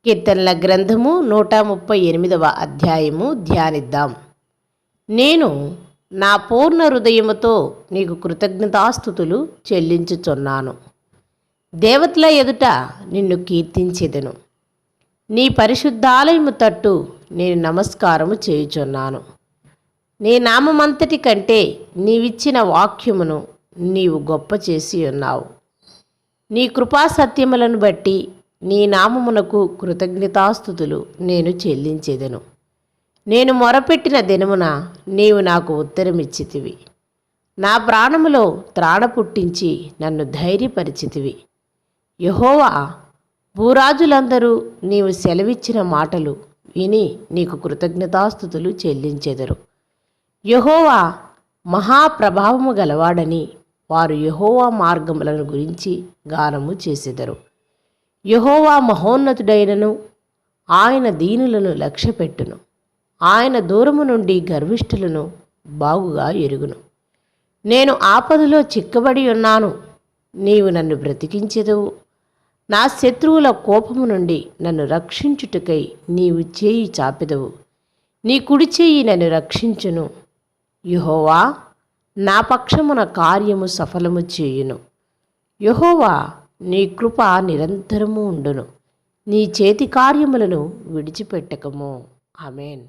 కీర్తనల గ్రంథము 138వ అధ్యాయము ధ్యానిద్దాం. నేను నా పూర్ణ హృదయముతో నీకు కృతజ్ఞతాస్తుతులు చెల్లించుచున్నాను. దేవతల ఎదుట నిన్ను కీర్తించెదను. నీ పరిశుద్ధాలయము తట్టు నేను నమస్కారము చేయుచున్నాను. నీ నామమంతటి కంటే నీవిచ్చిన వాక్యమును నీవు గొప్ప చేసి ఉన్నావు. నీ కృపా సత్యములను బట్టి నీ నామమునకు కృతజ్ఞతాస్తుతులు నేను చెల్లించెదను. నేను మొరపెట్టిన దినమున నీవు నాకు ఉత్తరమిచ్చితివి. నా ప్రాణములో త్రాణ పుట్టించి నన్ను ధైర్యపరిచితివి. యెహోవా, భూరాజులందరూ నీవు సెలవిచ్చిన మాటలు విని నీకు కృతజ్ఞతాస్తుతులు చెల్లించెదరు. యెహోవా మహాప్రభావము గలవాడని వారు యెహోవా మార్గములను గురించి గానము చేసెదరు. యెహోవా మహోన్నతుడైనను, ఆయన దీనులను లక్ష్యపెట్టును. ఆయన దూరము నుండి గర్విష్ఠులను బాగుగా ఎరుగును. నేను ఆపదలో చిక్కబడి ఉన్నాను, నీవు నన్ను బ్రతికించెదవు. నా శత్రువుల కోపము నుండి నన్ను రక్షించుటకై నీవు చేయి చాపెదవు. నీ కుడి చేయి నన్ను రక్షించును. యెహోవా నా పక్షమున కార్యము సఫలము చేయును. యెహోవా, నీ కృప నిరంతరము ఉండును. నీ చేతి కార్యములను విడిచిపెట్టకము. ఆమేన్.